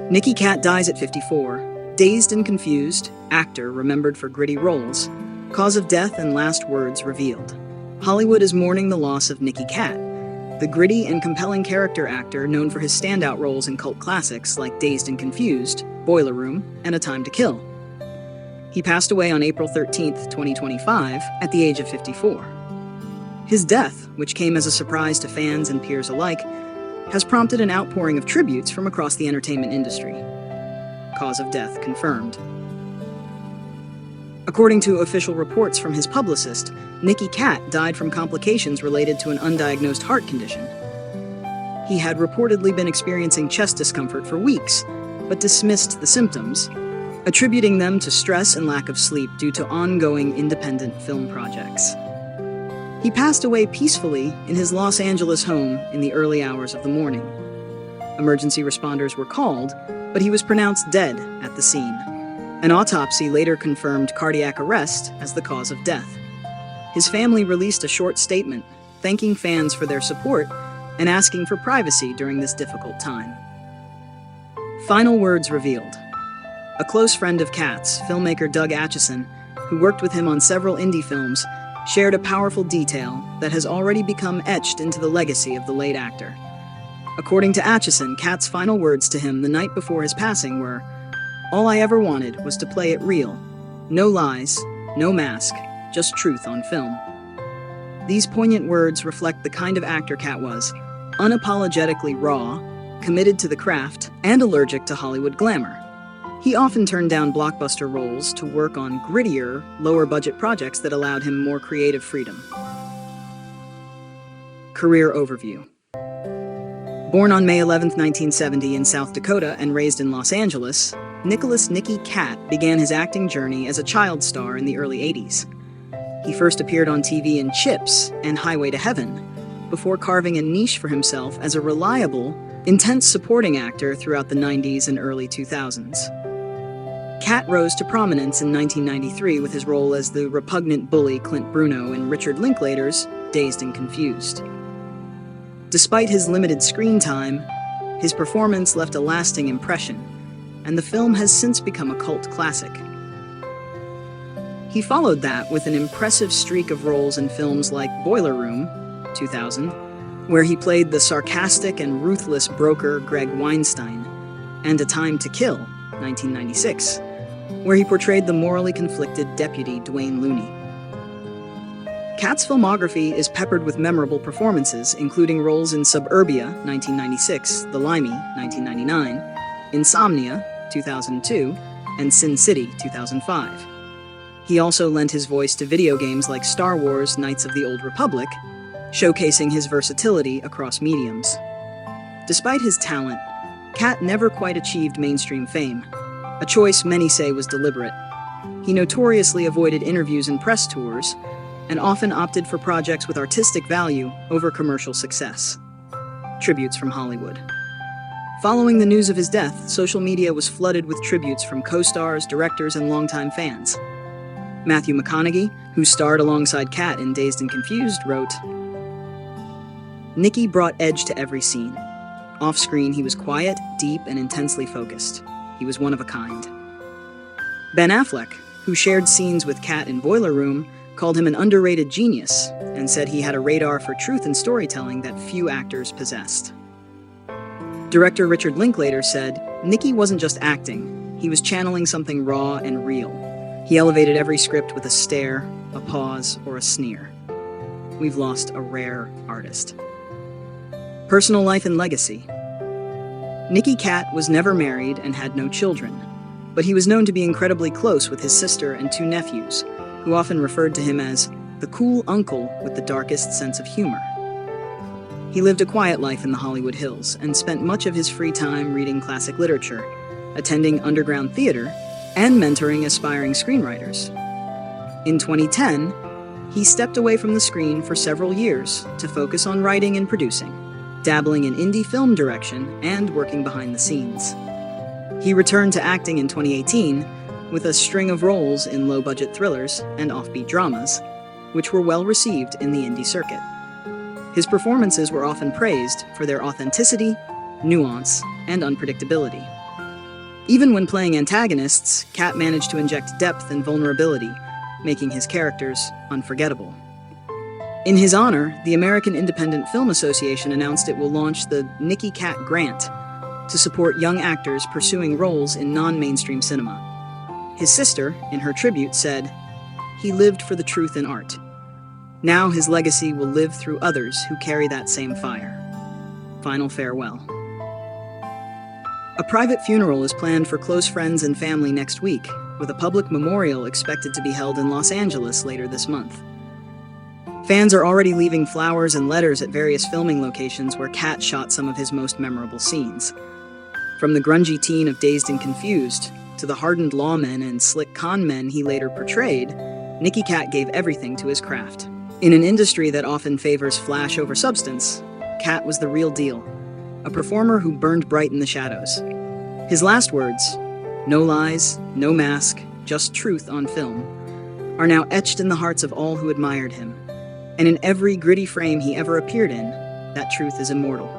Nicky Katt dies at 54. Dazed and Confused, actor remembered for gritty roles. Cause of death and last words revealed. Hollywood is mourning the loss of Nicky Katt, the gritty and compelling character actor known for his standout roles in cult classics like Dazed and Confused, Boiler Room, and A Time to Kill. He passed away on April 13, 2025, at the age of 54. His death, which came as a surprise to fans and peers alike, has prompted an outpouring of tributes from across the entertainment industry. Cause of death confirmed. According to official reports from his publicist, Nicky Katt died from complications related to an undiagnosed heart condition. He had reportedly been experiencing chest discomfort for weeks, but dismissed the symptoms, attributing them to stress and lack of sleep due to ongoing independent film projects. He passed away peacefully in his Los Angeles home in the early hours of the morning. Emergency responders were called, but he was pronounced dead at the scene. An autopsy later confirmed cardiac arrest as the cause of death. His family released a short statement, thanking fans for their support and asking for privacy during this difficult time. Final words revealed. A close friend of Katt's, filmmaker Doug Acheson, who worked with him on several indie films, shared a powerful detail that has already become etched into the legacy of the late actor. According to Acheson, Katt's final words to him the night before his passing were, "All I ever wanted was to play it real. No lies, no mask, just truth on film." These poignant words reflect the kind of actor Katt was, unapologetically raw, committed to the craft, and allergic to Hollywood glamour. He often turned down blockbuster roles to work on grittier, lower-budget projects that allowed him more creative freedom. Career overview. Born on May 11, 1970 in South Dakota and raised in Los Angeles, Nicky Katt began his acting journey as a child star in the early 80s. He first appeared on TV in Chips and Highway to Heaven, before carving a niche for himself as a reliable, intense supporting actor throughout the 90s and early 2000s. Katt rose to prominence in 1993 with his role as the repugnant bully Clint Bruno in Richard Linklater's Dazed and Confused. Despite his limited screen time, his performance left a lasting impression, and the film has since become a cult classic. He followed that with an impressive streak of roles in films like Boiler Room, 2000, where he played the sarcastic and ruthless broker Greg Weinstein, and A Time to Kill, 1996, where he portrayed the morally conflicted deputy Dwayne Looney. Katt's filmography is peppered with memorable performances, including roles in Suburbia, 1996, The Limey, 1999, Insomnia, 2002, and Sin City, 2005. He also lent his voice to video games like Star Wars: Knights of the Old Republic, showcasing his versatility across mediums. Despite his talent, Katt never quite achieved mainstream fame, a choice many say was deliberate. He notoriously avoided interviews and press tours, and often opted for projects with artistic value over commercial success. Tributes from Hollywood. Following the news of his death, social media was flooded with tributes from co-stars, directors, and longtime fans. Matthew McConaughey, who starred alongside Katt in Dazed and Confused, wrote, "Nicky brought edge to every scene. Off-screen, he was quiet, deep, and intensely focused. He was one of a kind." Ben Affleck, who shared scenes with Katt in Boiler Room, called him an underrated genius and said he had a radar for truth and storytelling that few actors possessed. Director Richard Linklater said, "Nicky wasn't just acting, he was channeling something raw and real. He elevated every script with a stare, a pause, or a sneer. We've lost a rare artist." Personal life and legacy. Nicky Katt was never married and had no children, but he was known to be incredibly close with his sister and two nephews, who often referred to him as the cool uncle with the darkest sense of humor. He lived a quiet life in the Hollywood Hills and spent much of his free time reading classic literature, attending underground theater, and mentoring aspiring screenwriters. In 2010, he stepped away from the screen for several years to focus on writing and producing, dabbling in indie film direction and working behind the scenes. He returned to acting in 2018 with a string of roles in low-budget thrillers and offbeat dramas, which were well received in the indie circuit. His performances were often praised for their authenticity, nuance, and unpredictability. Even when playing antagonists, Katt managed to inject depth and vulnerability, making his characters unforgettable. In his honor, the American Independent Film Association announced it will launch the Nicky Katt Grant to support young actors pursuing roles in non-mainstream cinema. His sister, in her tribute, said, "He lived for the truth in art. Now his legacy will live through others who carry that same fire." Final farewell. A private funeral is planned for close friends and family next week, with a public memorial expected to be held in Los Angeles later this month. Fans are already leaving flowers and letters at various filming locations where Katt shot some of his most memorable scenes. From the grungy teen of Dazed and Confused to the hardened lawmen and slick con men he later portrayed, Nicky Katt gave everything to his craft. In an industry that often favors flash over substance, Katt was the real deal, a performer who burned bright in the shadows. His last words, "No lies, no mask, just truth on film," are now etched in the hearts of all who admired him. And in every gritty frame he ever appeared in, that truth is immortal.